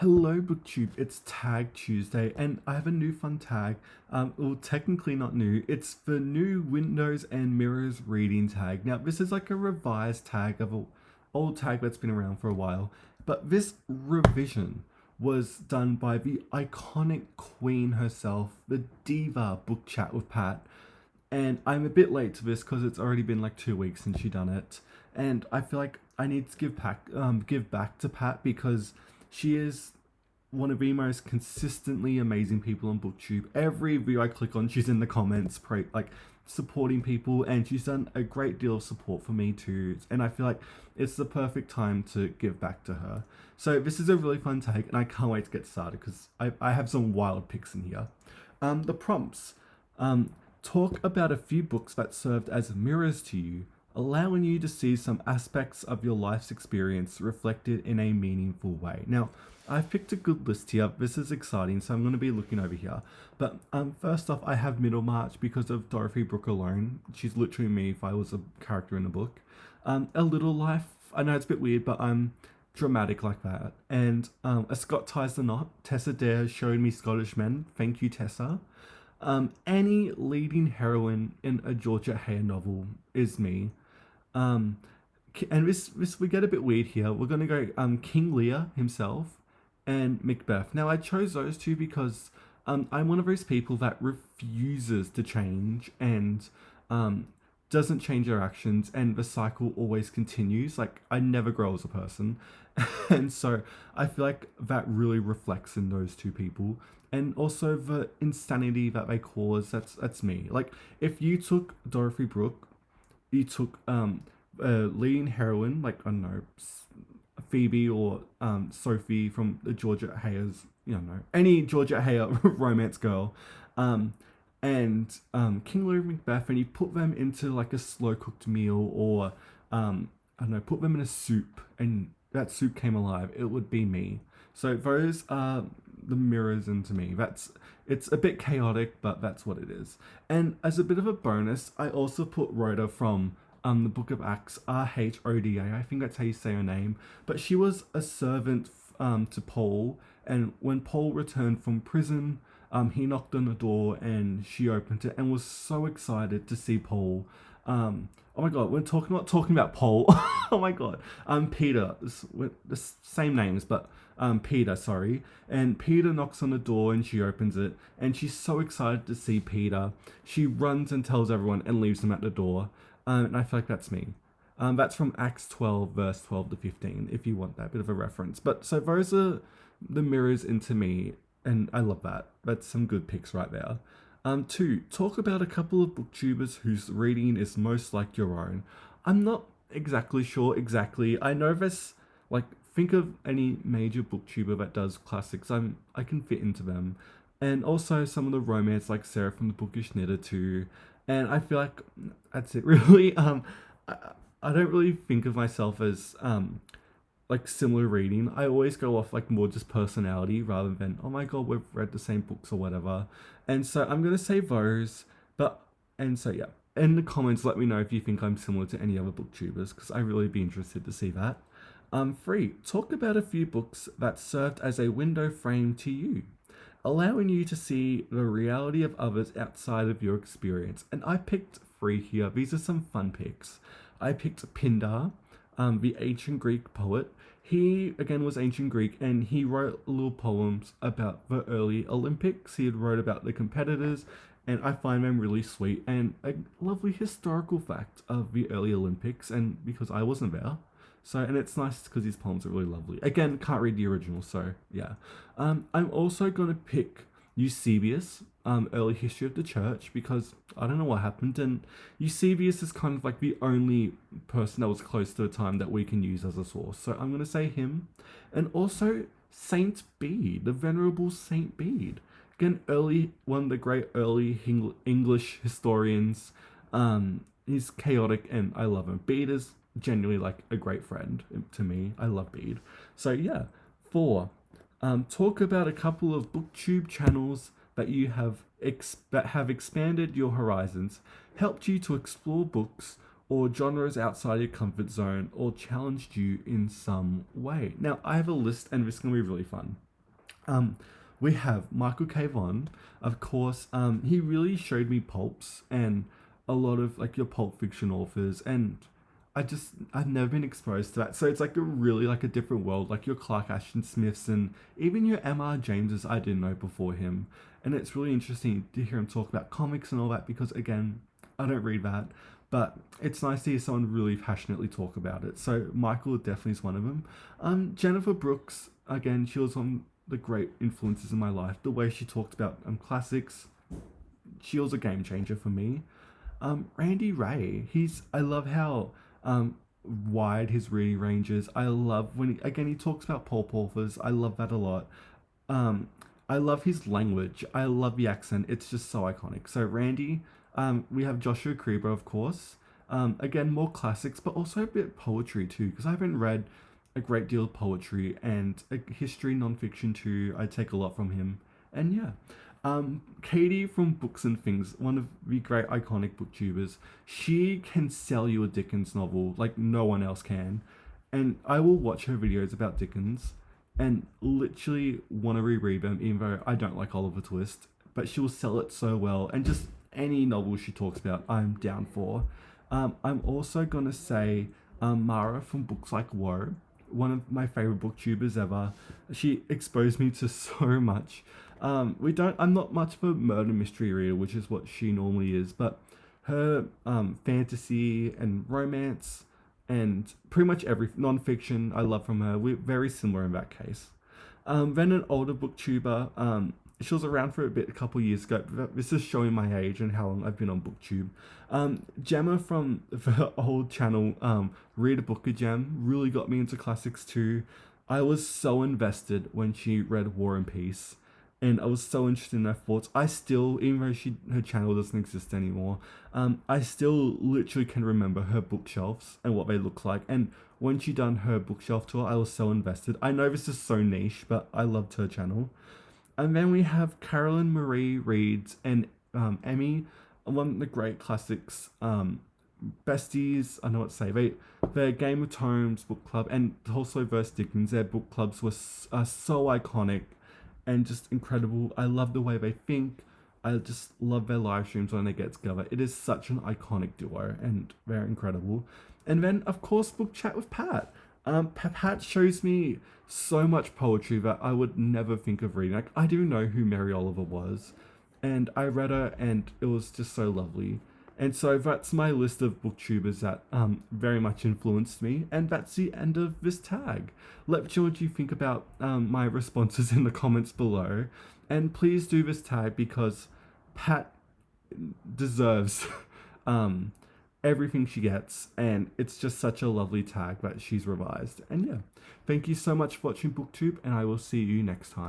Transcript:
Hello, BookTube. It's Tag Tuesday, and I have a new fun tag. Well, technically not new. It's the new Windows and Mirrors reading tag. Now, this is like a revised tag of an old tag that's been around for a while, but this revision was done by the iconic queen herself, the diva book chat with Pat. And I'm a bit late to this because it's already been like 2 weeks since she done it, and I feel like I need to give back to Pat because she is one of the most consistently amazing people on BookTube. Every video I click on, she's in the comments, supporting people, and she's done a great deal of support for me too. And I feel like it's the perfect time to give back to her. So this is a really fun take, and I can't wait to get started because I have some wild picks in here. The prompts. Talk about a few books that served as mirrors to you, allowing you to see some aspects of your life's experience reflected in a meaningful way. Now, I've picked a good list here. This is exciting, so I'm going to be looking over here. But first off, I have Middlemarch because of Dorothy Brooke alone. She's literally me if I was a character in a book. A Little Life. I know it's a bit weird, but I'm dramatic like that. And A Scot Ties the Knot. Tessa Dare showed me Scottish men. Thank you, Tessa. Any leading heroine in a Georgia Hare novel is me. Um, and this we get a bit weird here. We're gonna go King Lear himself and Macbeth. Now I chose those two because I'm one of those people that refuses to change and doesn't change their actions, and the cycle always continues. Like I never grow as a person, and so I feel like that really reflects in those two people, and also the insanity that they cause. That's me. Like if you took Dorothy Brooke, you took a leading heroine like I don't know Phoebe or Sophie from the Georgia Hayes, any Georgia Hare romance girl, um, and King Lear and Macbeth, and you put them into like a slow cooked meal, or I don't know, put them in a soup, and that soup came alive. It would be me. So those are the mirrors into me. It's a bit chaotic, but that's what it is. And as a bit of a bonus, I also put Rhoda from the Book of Acts, Rhoda. I think that's how you say her name. But she was a servant to Paul, and when Paul returned from prison, he knocked on the door and she opened it and was so excited to see Paul. Oh my god, we're talking about Paul. Oh my god. Peter, the same names, but Peter, sorry. And Peter knocks on the door and she opens it, and she's so excited to see Peter. She runs and tells everyone and leaves them at the door. And I feel like that's me. That's from Acts 12, verse 12 to 15, if you want that bit of a reference. But so those are the mirrors into me, and I love that. That's some good picks right there. Two, talk about a couple of booktubers whose reading is most like your own. I'm not exactly sure exactly. I know this, like, think of any major booktuber that does classics. I can fit into them. And also some of the romance, like Sarah from the Bookish Knitter too. And I feel like that's it really. I, I don't really think of myself as like similar reading. I always go off like more just personality rather than oh my god we've read the same books or whatever. And so I'm gonna say those, but and so yeah. In the comments, let me know if you think I'm similar to any other booktubers because I really be interested to see that. Three, talk about a few books that served as a window frame to you, allowing you to see the reality of others outside of your experience. And I picked three here. These are some fun picks. I picked Pindar, the ancient Greek poet. He, again, was ancient Greek, and he wrote little poems about the early Olympics. He had wrote about the competitors, and I find them really sweet, and a lovely historical fact of the early Olympics, and because I wasn't there. So, and it's nice because his poems are really lovely. Again, can't read the original, so yeah. I'm also going to pick Eusebius, early history of the church, because I don't know what happened, and Eusebius is kind of like the only person that was close to the time that we can use as a source. So I'm going to say him. And also Saint Bede, the Venerable Saint Bede. Again, one of the great early English historians. He's chaotic and I love him. Bede is genuinely like a great friend to me. I love Bede. So yeah, four. Talk about a couple of booktube channels that you have that have expanded your horizons, helped you to explore books or genres outside your comfort zone, or challenged you in some way. Now I have a list, and this is gonna be really fun. Um, we have Michael K. Vaughan, of course. He really showed me pulps and a lot of like your pulp fiction authors, and I've never been exposed to that. So it's like a really like a different world, like your Clark Ashton Smiths and even your M.R. Jameses I didn't know before him. And it's really interesting to hear him talk about comics and all that because again, I don't read that, but it's nice to hear someone really passionately talk about it. So Michael definitely is one of them. Jennifer Brooks, again, she was one of the great influences in my life. The way she talked about classics, she was a game changer for me. Randy Ray, I love how wide his reading range is. I love when again he talks about pulp authors. I love that a lot. Um, I love his language. I love the accent. It's just so iconic. So Randy, we have Joshua Kriber, of course. Again, more classics, but also a bit of poetry too, because I haven't read a great deal of poetry and history nonfiction too. I take a lot from him. And yeah, Katie from Books and Things, one of the great iconic booktubers, she can sell you a Dickens novel like no one else can. And I will watch her videos about Dickens and literally want to reread them, even though I don't like Oliver Twist. But she will sell it so well, and just any novel she talks about, I'm down for. I'm also gonna say Mara from Books Like Woe, one of my favorite booktubers ever. She exposed me to so much. I'm not much of a murder mystery reader, which is what she normally is, but her fantasy and romance and pretty much every non-fiction I love from her. We're very similar in that case. Then an older booktuber. She was around for a bit a couple years ago. But this is showing my age and how long I've been on BookTube. Gemma from the old channel, Read a Book a Gem, really got me into classics too. I was so invested when she read War and Peace, and I was so interested in her thoughts. I still, even though her channel doesn't exist anymore, I still literally can remember her bookshelves and what they look like. And when she done her bookshelf tour, I was so invested. I know this is so niche, but I loved her channel. And then we have Carolyn Marie Reeds and Emmy, one of the great classics, besties. I know what to say. Their Game of Thrones book club and also Verse Dickens. Their book clubs are so iconic and just incredible. I love the way they think. I just love their live streams when they get together. It is such an iconic duo and they're incredible. And then, of course, Book Chat with Pat. Pat shows me so much poetry that I would never think of reading. Like, I do know who Mary Oliver was, and I read her, and it was just so lovely. And so that's my list of booktubers that very much influenced me, and that's the end of this tag. Let me know what you think about my responses in the comments below, and please do this tag because Pat deserves everything she gets, and it's just such a lovely tag that she's revised. And yeah, thank you so much for watching BookTube, and I will see you next time.